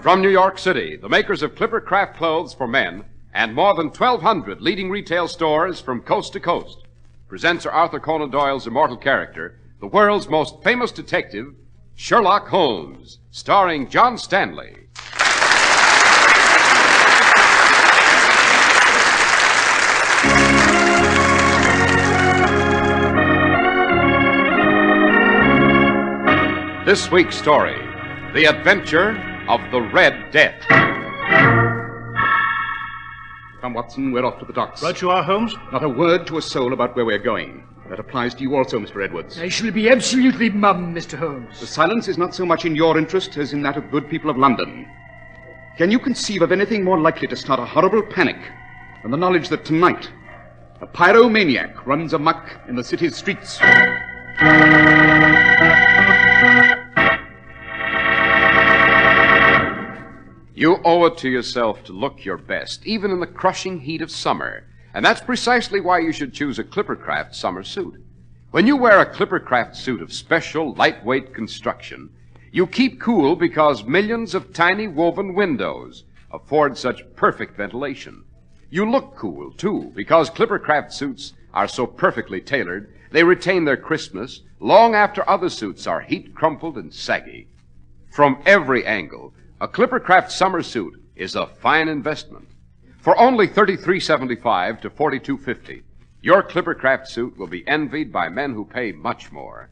From New York City, the makers of Clipper Craft clothes for men and more than 1,200 leading retail stores from coast to coast, presents Sir Arthur Conan Doyle's immortal character, the world's most famous detective, Sherlock Holmes, starring John Stanley. This week's story, The Adventure of the Red Death. Come, Watson, we're off to the docks. Right you are, Holmes. Not a word to a soul about where we're going. That applies to you also, Mr. Edwards. I shall be absolutely mum, Mr. Holmes. The silence is not so much in your interest as in that of good people of London. Can you conceive of anything more likely to start a horrible panic than the knowledge that tonight a pyromaniac runs amok in the city's streets? You owe it to yourself to look your best, even in the crushing heat of summer. And that's precisely why you should choose a Clippercraft summer suit. When you wear a Clippercraft suit of special, lightweight construction, you keep cool because millions of tiny woven windows afford such perfect ventilation. You look cool, too, because Clippercraft suits are so perfectly tailored, they retain their crispness long after other suits are heat-crumpled and saggy. From every angle, a Clippercraft summer suit is a fine investment. For only $33.75 to $42.50, your Clippercraft suit will be envied by men who pay much more.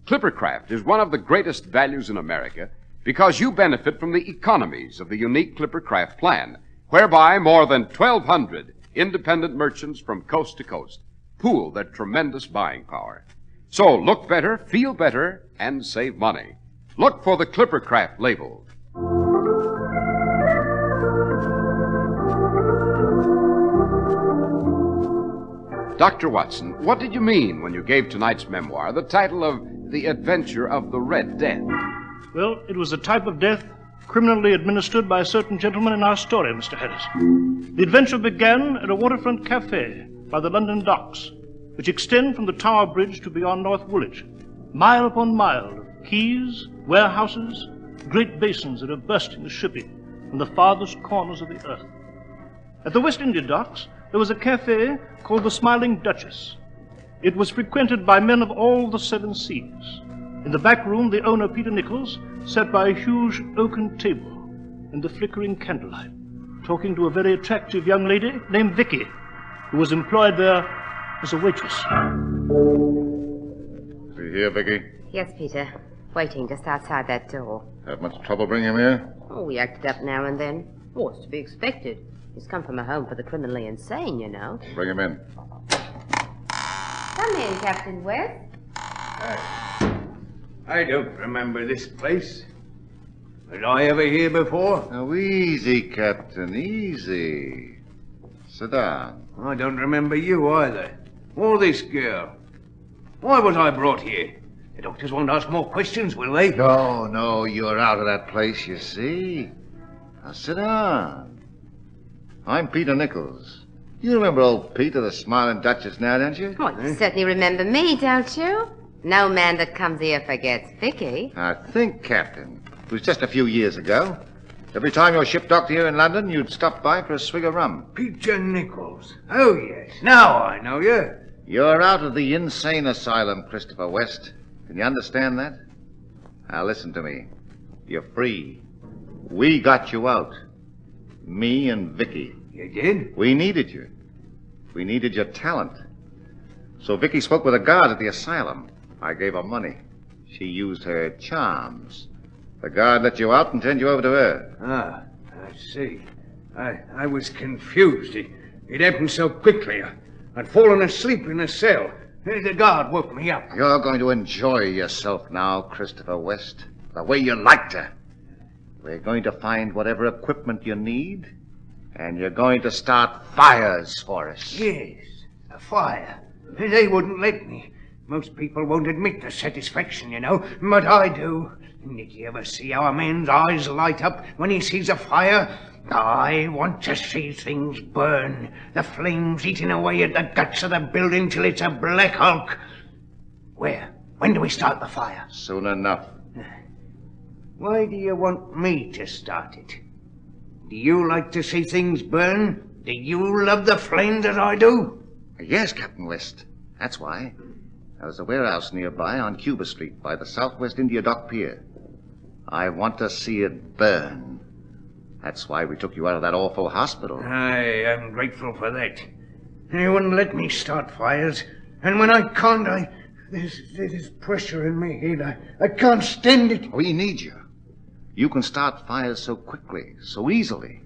Clippercraft is one of the greatest values in America because you benefit from the economies of the unique Clippercraft plan, whereby more than 1,200 independent merchants from coast to coast pool their tremendous buying power. So look better, feel better, and save money. Look for the Clippercraft label. Dr. Watson, what did you mean when you gave tonight's memoir the title of The Adventure of the Red Death? Well, it was a type of death criminally administered by a certain gentleman in our story, Mr. Harris. The adventure began at a waterfront cafe by the London docks, which extend from the Tower Bridge to beyond North Woolwich, mile upon mile of quays, warehouses, great basins that are bursting with shipping from the farthest corners of the earth. At the West India docks, there was a cafe called the Smiling Duchess. It was frequented by men of all the seven seas. In the back room, the owner, Peter Nichols, sat by a huge oaken table in the flickering candlelight, talking to a very attractive young lady named Vicky, who was employed there as a waitress. See here, Vicky? Yes, Peter. Waiting just outside that door. Have much trouble bringing him here? Oh, we acted up now and then. What's to be expected? He's come from a home for the criminally insane, you know. Bring him in. Come in, Captain West. I don't remember this place. Was I ever here before? Now, easy, Captain, easy. Sit down. I don't remember you either. Or this girl. Why was I brought here? The doctors won't ask more questions, will they? No, you're out of that place, you see. Now, sit down. I'm Peter Nichols. You remember old Peter, the Smiling Duchess now, don't you? Well, you certainly remember me, don't you? No man that comes here forgets Vicky. I think, Captain, it was just a few years ago. Every time your ship docked here in London, you'd stop by for a swig of rum. Peter Nichols. Oh, yes. Now I know you. You're out of the insane asylum, Christopher West. Can you understand that? Now, listen to me. You're free. We got you out. Me and Vicky. You did? We needed you. We needed your talent. So Vicky spoke with a guard at the asylum. I gave her money. She used her charms. The guard let you out and turned you over to her. Ah, I see. I was confused. It happened so quickly. I'd fallen asleep in a cell. The guard woke me up. You're going to enjoy yourself now, Christopher West, the way you like to. We're going to find whatever equipment you need, and you're going to start fires for us. Yes, a fire. They wouldn't let me. Most people won't admit the satisfaction, you know, but I do. Did you ever see how a man's eyes light up when he sees a fire? I want to see things burn, the flames eating away at the guts of the building till it's a black hulk. Where? When do we start the fire? Soon enough. Why do you want me to start it? Do you like to see things burn? Do you love the flames as I do? Yes, Captain West. That's why. There's a warehouse nearby on Cuba Street by the Southwest India Dock Pier. I want to see it burn. That's why we took you out of that awful hospital. I am grateful for that. They wouldn't let me start fires. And when I can't, there's pressure in my head. I can't stand it. We need you. You can start fires so quickly, so easily,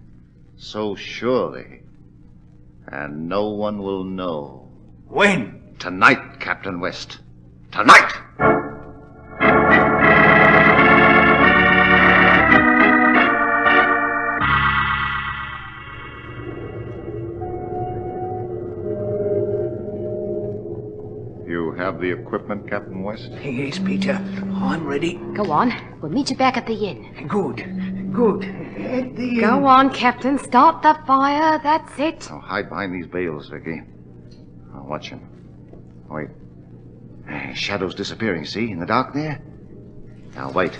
so surely. And no one will know. When? Tonight, Captain West. Tonight! You have the equipment, Captain West? Yes, Peter. I'm ready. Go on. We'll meet you back at the inn. Good. At the Go on, Captain. Start the fire. That's it. Oh, hide behind these bales, Vicky. I'll watch him. Wait. Shadow's disappearing, see? In the dark there? Now, wait.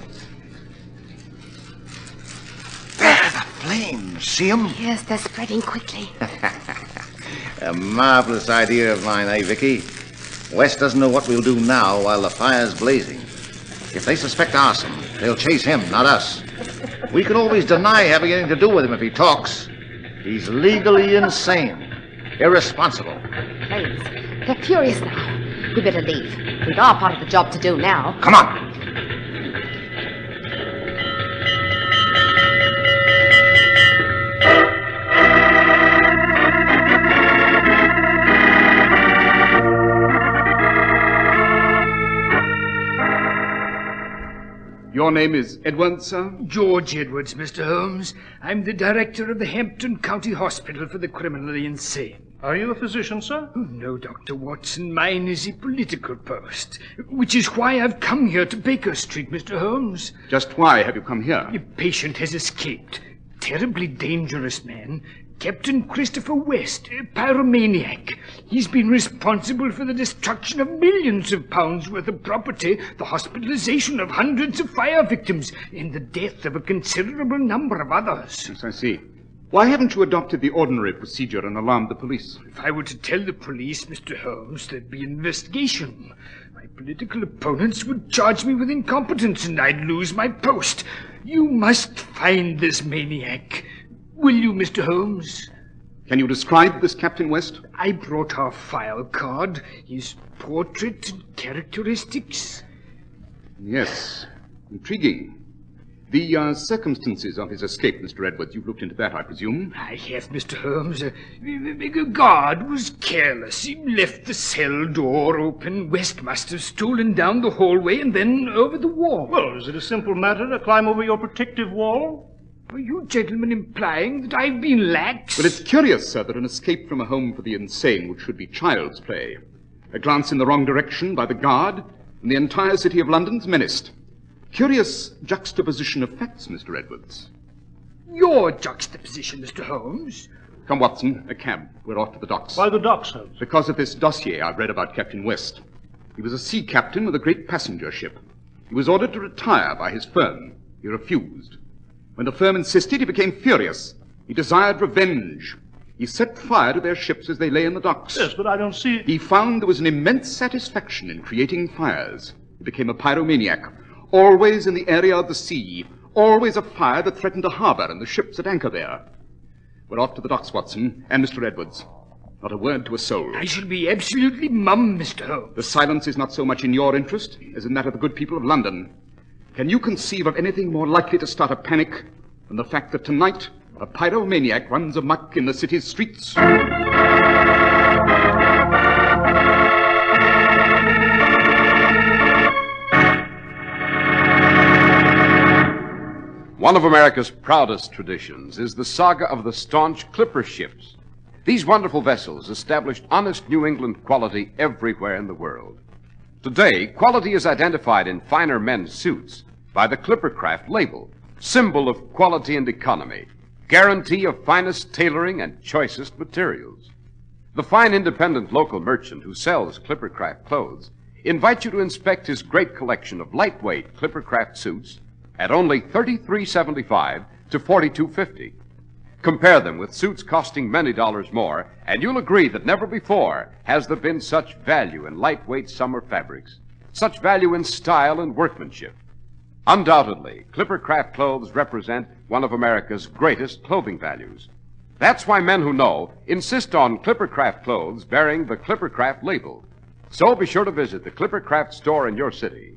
There, the flames. See them? Yes, they're spreading quickly. A marvelous idea of mine, eh, Vicky? West doesn't know what we'll do now while the fire's blazing. If they suspect arson, they'll chase him, not us. We can always deny having anything to do with him if he talks. He's legally insane. Irresponsible. Flames. They're furious now. We better leave. We've our part of the job to do now. Come on. Your name is Edwards, sir? George Edwards, Mr. Holmes. I'm the director of the Hampton County Hospital for the Criminally Insane. Are you a physician, sir? Oh, no, Dr. Watson. Mine is a political post, which is why I've come here to Baker Street, Mr. Holmes. Just why have you come here? The patient has escaped. Terribly dangerous man. Captain Christopher West, a pyromaniac. He's been responsible for the destruction of millions of pounds worth of property, the hospitalization of hundreds of fire victims, and the death of a considerable number of others. Yes, I see. Why haven't you adopted the ordinary procedure and alarmed the police? If I were to tell the police, Mr. Holmes, there'd be an investigation. My political opponents would charge me with incompetence, and I'd lose my post. You must find this maniac. Will you, Mr. Holmes? Can you describe this Captain West? I brought our file card, his portrait and characteristics. Yes. Intriguing. The circumstances of his escape, Mr. Edwards, you've looked into that, I presume? I have, Mr. Holmes. The guard was careless. He left the cell door open. West must have stolen down the hallway and then over the wall. Well, is it a simple matter to climb over your protective wall? Are you gentlemen implying that I've been lax? Well, it's curious, sir, that an escape from a home for the insane, which should be child's play, a glance in the wrong direction by the guard, and the entire city of London's menaced. Curious juxtaposition of facts, Mr. Edwards. Your juxtaposition, Mr. Holmes? Come, Watson, a cab. We're off to the docks. Why the docks, Holmes? Because of this dossier I've read about Captain West. He was a sea captain with a great passenger ship. He was ordered to retire by his firm. He refused. When the firm insisted, he became furious. He desired revenge. He set fire to their ships as they lay in the docks. Yes, but I don't see... He found there was an immense satisfaction in creating fires. He became a pyromaniac. Always in the area of the sea. Always a fire that threatened a harbor and the ships at anchor there. We're off to the docks, Watson, and Mr. Edwards. Not a word to a soul. I shall be absolutely mum, Mr. Holmes. The silence is not so much in your interest as in that of the good people of London. Can you conceive of anything more likely to start a panic than the fact that tonight a pyromaniac runs amok in the city's streets? One of America's proudest traditions is the saga of the staunch clipper ships. These wonderful vessels established honest New England quality everywhere in the world. Today, quality is identified in finer men's suits by the Clippercraft label, symbol of quality and economy, guarantee of finest tailoring and choicest materials. The fine independent local merchant who sells Clippercraft clothes invites you to inspect his great collection of lightweight Clippercraft suits at only $33.75 to $42.50. Compare them with suits costing many dollars more, and you'll agree that never before has there been such value in lightweight summer fabrics, such value in style and workmanship. Undoubtedly, Clippercraft clothes represent one of America's greatest clothing values. That's why men who know insist on Clippercraft clothes bearing the Clippercraft label. So be sure to visit the Clippercraft store in your city.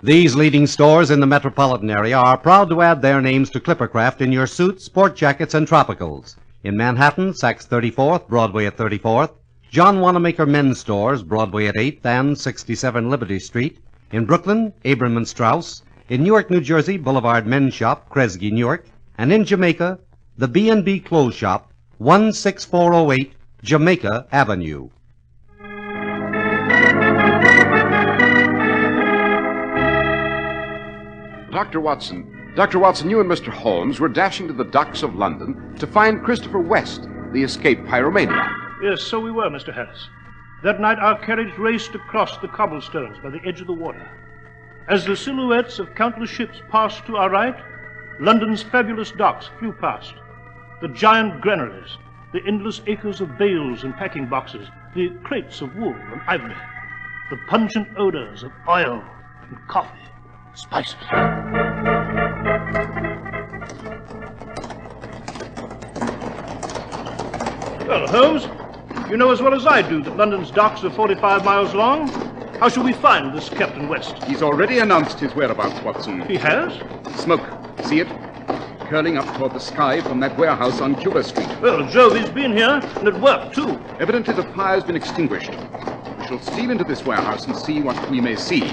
These leading stores in the metropolitan area are proud to add their names to Clippercraft in your suits, sport jackets, and tropicals. In Manhattan, Saks 34th, Broadway at 34th, John Wanamaker Men's Stores, Broadway at 8th and 67 Liberty Street. In Brooklyn, Abram and Strauss. In Newark, New Jersey, Boulevard Men's Shop, Kresge, Newark. And in Jamaica, the B&B Clothes Shop, 16408 Jamaica Avenue. Dr. Watson, you and Mr. Holmes were dashing to the docks of London to find Christopher West, the escaped pyromaniac. Yes, so we were, Mr. Harris. That night our carriage raced across the cobblestones by the edge of the water. As the silhouettes of countless ships passed to our right, London's fabulous docks flew past. The giant granaries, the endless acres of bales and packing boxes, the crates of wool and ivory, the pungent odors of oil and coffee, spices. Well, Holmes, you know as well as I do that London's docks are 45 miles long. How shall we find this Captain West? He's already announced his whereabouts, Watson. He has? Smoke. See it? Curling up toward the sky from that warehouse on Cuba Street. Well, Jove, he's been here, and at work, too. Evidently the fire's been extinguished. We shall steal into this warehouse and see what we may see.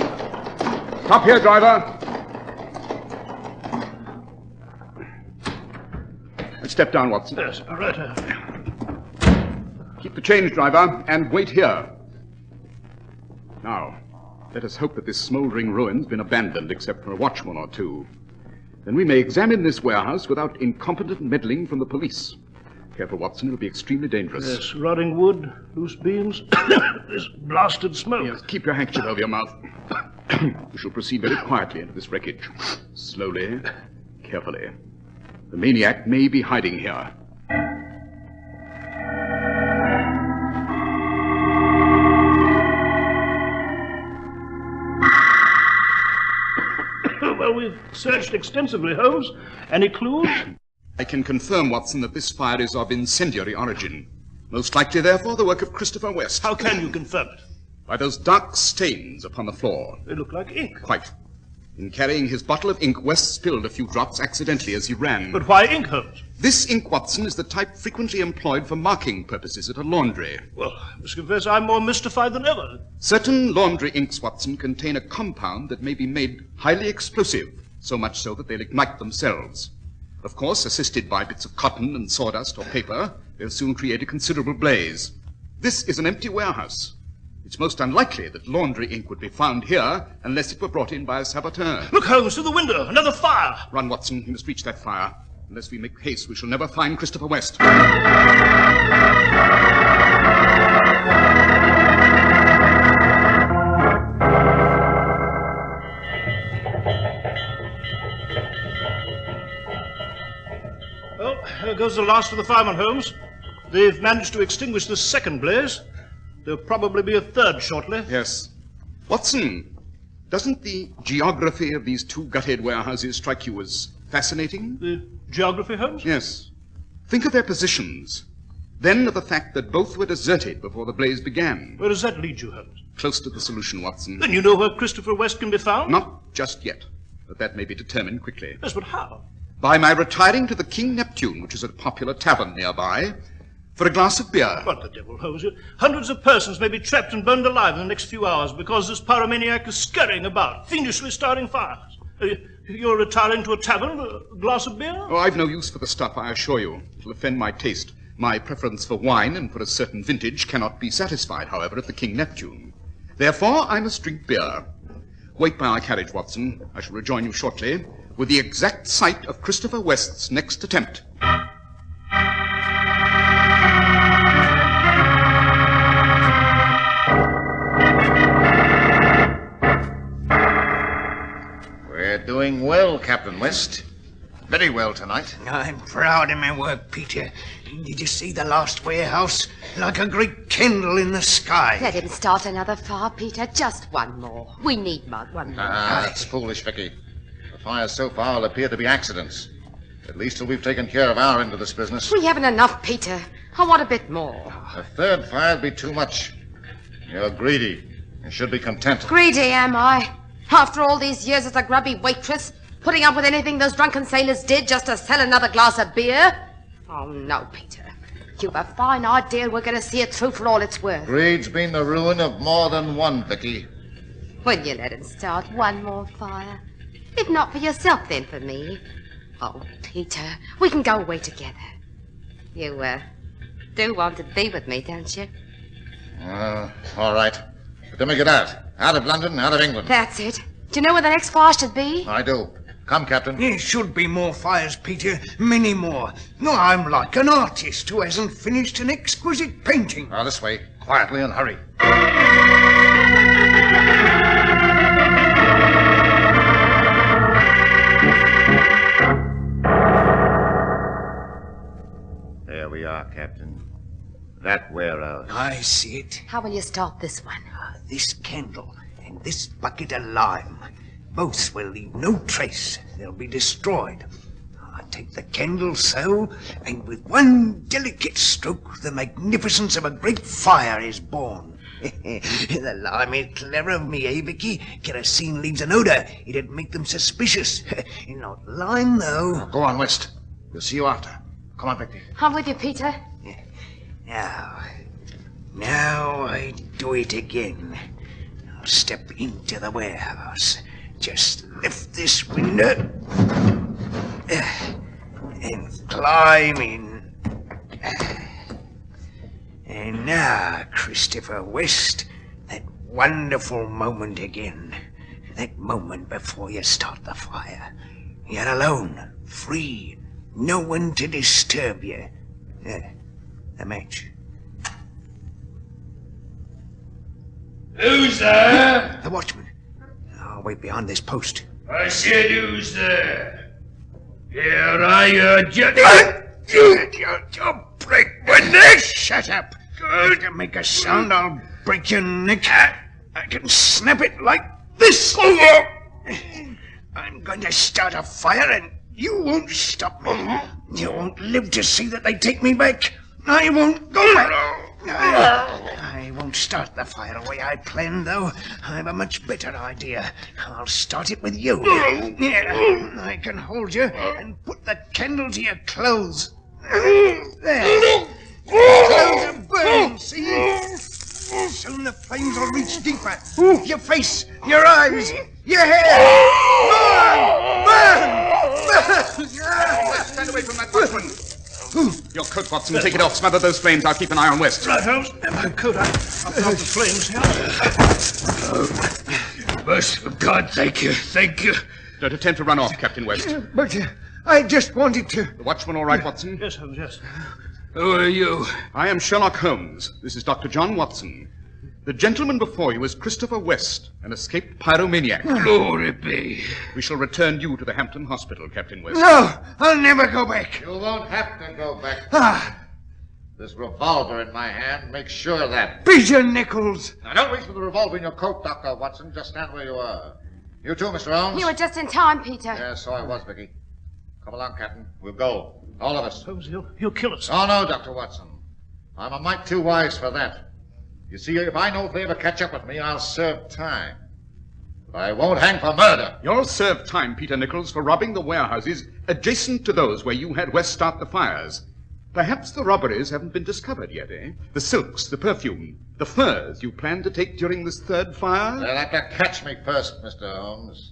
Stop here, driver. Step down, Watson. Yes, all right. Keep the change, driver, and wait here. Now, let us hope that this smoldering ruin's been abandoned except for a watchman or two. Then we may examine this warehouse without incompetent meddling from the police. Careful, Watson, it'll be extremely dangerous. Yes, rotting wood, loose beams, this blasted smoke. Yes, keep your handkerchief over your mouth. We shall proceed very quietly into this wreckage. Slowly, carefully. The maniac may be hiding here. Well, we've searched extensively, Holmes. Any clues? I can confirm, Watson, that this fire is of incendiary origin. Most likely, therefore, the work of Christopher West. How can you confirm it? By those dark stains upon the floor. They look like ink. Quite. In carrying his bottle of ink, West spilled a few drops accidentally as he ran. But why ink, Holmes? This ink, Watson, is the type frequently employed for marking purposes at a laundry. Well, I must confess I'm more mystified than ever. Certain laundry inks, Watson, contain a compound that may be made highly explosive, so much so that they'll ignite themselves. Of course, assisted by bits of cotton and sawdust or paper, they'll soon create a considerable blaze. This is an empty warehouse. It's most unlikely that laundry ink would be found here unless it were brought in by a saboteur. Look, Holmes, through the window. Another fire. Run, Watson. You must reach that fire. Unless we make haste, we shall never find Christopher West. Well, here goes the last of the firemen, Holmes. They've managed to extinguish the second blaze. There'll probably be a third shortly. Yes. Watson, doesn't the geography of these two gutted warehouses strike you as fascinating? The geography, Holmes? Yes. Think of their positions. Then of the fact that both were deserted before the blaze began. Where does that lead you, Holmes? Close to the solution, Watson. Then you know where Christopher West can be found? Not just yet, but that may be determined quickly. Yes, but how? By my retiring to the King Neptune, which is a popular tavern nearby, for a glass of beer. What the devil, Holmes? Hundreds of persons may be trapped and burned alive in the next few hours because this pyromaniac is scurrying about, fiendishly starting fires. You're retiring to a tavern, a glass of beer? Oh, I've no use for the stuff, I assure you. It'll offend my taste. My preference for wine and for a certain vintage cannot be satisfied, however, at the King Neptune. Therefore, I must drink beer. Wait by our carriage, Watson. I shall rejoin you shortly with the exact site of Christopher West's next attempt. We're doing well, Captain West. Very well tonight. I'm proud of my work, Peter. Did you see the last warehouse? Like a great candle in the sky. Let him start another fire, Peter. Just one more. We need one more. That's foolish, Vicky. The fires so far will appear to be accidents. At least till we've taken care of our end of this business. We haven't enough, Peter. I want a bit more. A third fire'd be too much. You're greedy. You should be content. Greedy, am I? After all these years as a grubby waitress, putting up with anything those drunken sailors did just to sell another glass of beer? Oh, no, Peter. You've a fine idea we're going to see it through for all it's worth. Greed's been the ruin of more than one, Vicky. Will you let him start one more fire? If not for yourself, then for me. Oh, Peter, we can go away together. You, do want to be with me, don't you? All right. But then we get out. Out of London, out of England. That's it. Do you know where the next fire should be? I do. Come, Captain. There should be more fires, Peter. Many more. No, I'm like an artist who hasn't finished an exquisite painting. Now, this way. Quietly and hurry. There we are, Captain. That warehouse. I see it. How will you start this one? This candle and this bucket of lime. Both will leave no trace. They'll be destroyed. I take the candle so, and with one delicate stroke, the magnificence of a great fire is born. The lime is clever of me, eh, Vicky? Kerosene leaves an odor. It'd make them suspicious. Not lime, though. Go on, West. We'll see you after. Come on, Vicky. I'm with you, Peter. Now I do it again. I'll step into the warehouse. Just lift this window and climb in. And now, Christopher West, that wonderful moment again. That moment before you start the fire. You're alone, free, no one to disturb you. The match. Who's there? The watchman. I'll wait behind this post. I said who's there? Here I heard you. You'll break my neck! Shut up! If you make a sound, I'll break your neck. I can snap it like this. I'm going to start a fire and you won't stop me. You won't live to see that they take me back. I won't go back. I won't start the fire the way I planned, though. I have a much better idea. I'll start it with you. Yeah, I can hold you and put the candle to your clothes. There. Clothes are burning, see? Soon the flames will reach deeper. Your face, your eyes, your hair. Burn! Stand away from that watchman. Your coat, Watson. Take it off. Smother those flames. I'll keep an eye on West. Right, Holmes. My coat. I'll stop the flames here. But, for God, thank you. Don't attempt to run off, Captain West. But I just wanted to... The watchman all right, Watson? Yes, Holmes, yes. Who are you? I am Sherlock Holmes. This is Dr. John Watson. The gentleman before you is Christopher West, an escaped pyromaniac. Glory be. We shall return you to the Hampton Hospital, Captain West. No, I'll never go back. You won't have to go back. This revolver in my hand makes sure of that. Peter Nichols. Now, don't reach for the revolver in your coat, Dr. Watson. Just stand where you are. You too, Mr. Holmes? You were just in time, Peter. Yes, so I was, Vicky. Come along, Captain. We'll go. All of us. Holmes, he'll kill us. Oh, no, Dr. Watson. I'm a mite too wise for that. You see, if I know if they ever catch up with me, I'll serve time. But I won't hang for murder. You'll serve time, Peter Nichols, for robbing the warehouses adjacent to those where you had West start the fires. Perhaps the robberies haven't been discovered yet, eh? The silks, the perfume, the furs you plan to take during this third fire? They'll have to catch me first, Mr. Holmes.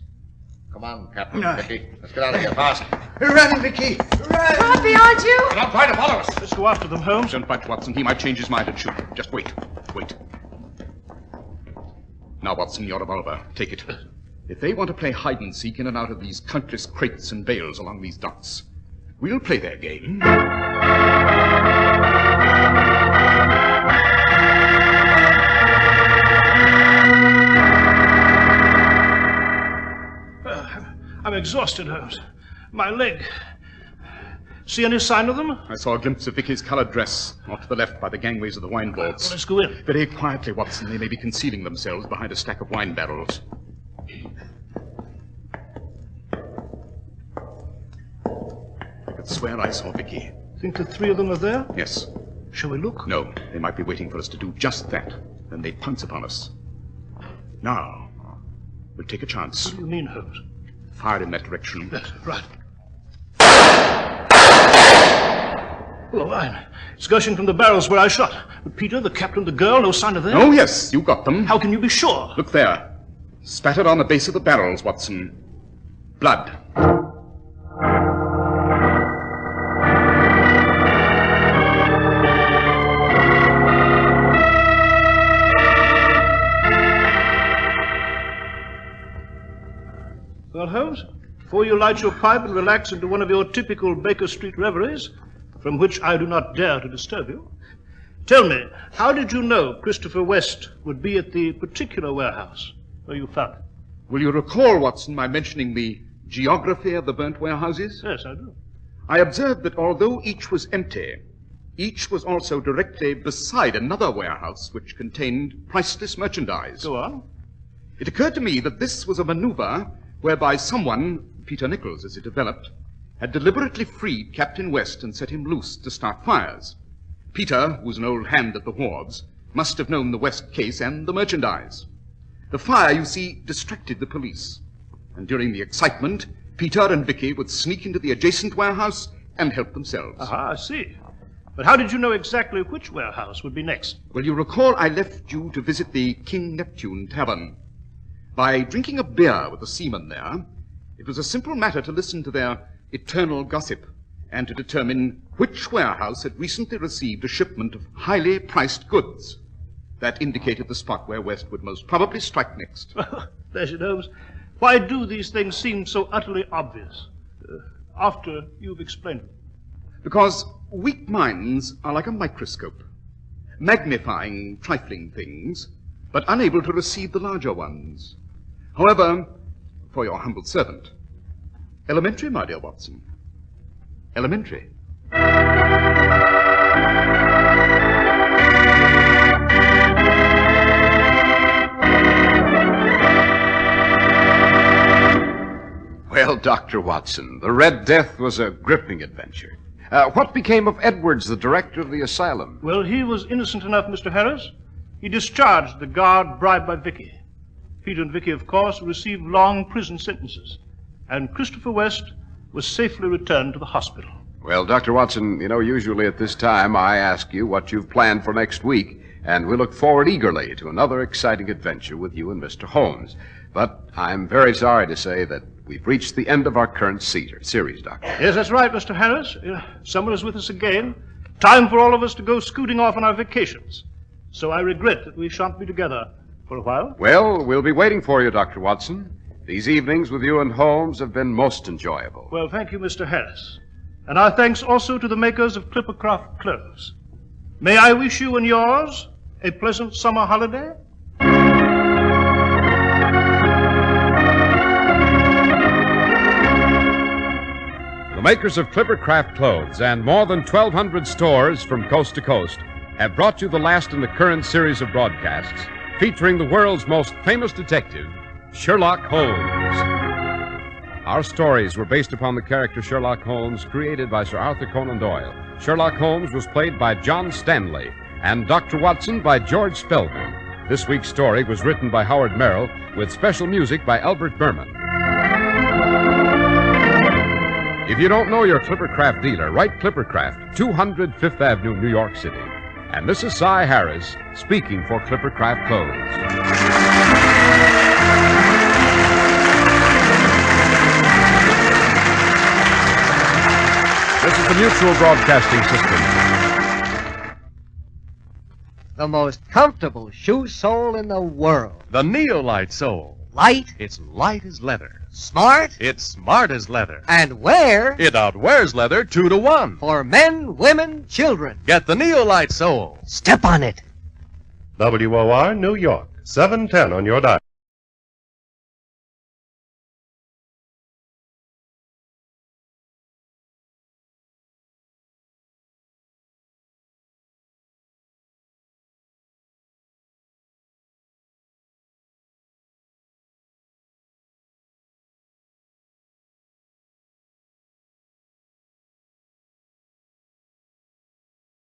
Come on, Captain. No. Vicky. Let's get out of here fast. Run, Vicky. Run. Right behind you. Don't try to follow us. Let's go after them, Holmes. Don't budge, Watson. He might change his mind and shoot. Just wait. Wait. Now, Watson, your revolver. Take it. If they want to play hide-and-seek in and out of these countless crates and bales along these docks, we'll play their game. exhausted, Holmes. My leg. See any sign of them? I saw a glimpse of Vicky's colored dress off to the left by the gangways of the wine vaults. Well, let's go in. Very quietly, Watson. They may be concealing themselves behind a stack of wine barrels. I could swear I saw Vicky. Think the three of them are there? Yes. Shall we look? No, they might be waiting for us to do just that. Then they'd pounce upon us. Now, we'll take a chance. What do you mean, Holmes? Fire in that direction. Yes, right. Oh, wine. It's gushing from the barrels where I shot. But Peter, the captain, the girl, no sign of them? Oh, yes, you got them. How can you be sure? Look there. Spattered on the base of the barrels, Watson. Blood. Well, Holmes, before you light your pipe and relax into one of your typical Baker Street reveries, from which I do not dare to disturb you, tell me, how did you know Christopher West would be at the particular warehouse where you found him? Will you recall, Watson, my mentioning the geography of the burnt warehouses? Yes, I do. I observed that although each was empty, each was also directly beside another warehouse which contained priceless merchandise. Go on. It occurred to me that this was a maneuver whereby someone, Peter Nichols as it developed, had deliberately freed Captain West and set him loose to start fires. Peter, who was an old hand at the wharves, must have known the West case and the merchandise. The fire, you see, distracted the police. And during the excitement, Peter and Vicky would sneak into the adjacent warehouse and help themselves. Aha, I see. But how did you know exactly which warehouse would be next? Well, you recall I left you to visit the King Neptune Tavern. By drinking a beer with the seamen there, it was a simple matter to listen to their eternal gossip and to determine which warehouse had recently received a shipment of highly priced goods. That indicated the spot where West would most probably strike next. Bless you, Holmes. Why do these things seem so utterly obvious after you've explained them? Because weak minds are like a microscope, magnifying trifling things, but unable to receive the larger ones. However, for your humble servant, elementary, my dear Watson. Elementary. Well, Dr. Watson, the Red Death was a gripping adventure. What became of Edwards, the director of the asylum? Well, he was innocent enough, Mr. Harris. He discharged the guard bribed by Vicky. Peter and Vicky, of course, received long prison sentences. And Christopher West was safely returned to the hospital. Well, Dr. Watson, you know, usually at this time I ask you what you've planned for next week, and we look forward eagerly to another exciting adventure with you and Mr. Holmes. But I'm very sorry to say that we've reached the end of our current series, Doctor. Yes, that's right, Mr. Harris. Summer is with us again. Time for all of us to go scooting off on our vacations. So I regret that we shan't be together for a while. Well, we'll be waiting for you, Dr. Watson. These evenings with you and Holmes have been most enjoyable. Well, thank you, Mr. Harris. And our thanks also to the makers of Clippercraft clothes. May I wish you and yours a pleasant summer holiday? The makers of Clippercraft clothes and more than 1,200 stores from coast to coast have brought you the last in the current series of broadcasts featuring the world's most famous detective, Sherlock Holmes. Our stories were based upon the character Sherlock Holmes created by Sir Arthur Conan Doyle. Sherlock Holmes was played by John Stanley and Dr. Watson by George Spelman. This week's story was written by Howard Merrill with special music by Albert Berman. If you don't know your Clippercraft dealer, write Clippercraft, 200 Fifth Avenue, New York City. And this is Cy Harris speaking for Clippercraft Clothes. This is the Mutual Broadcasting System. The most comfortable shoe sole in the world. The Neolite sole. Light. It's light as leather. Smart. It's smart as leather. And wear. It outwears leather 2-to-1. For men, women, children. Get the Neolite sole. Step on it. WOR, New York. 710 on your dial.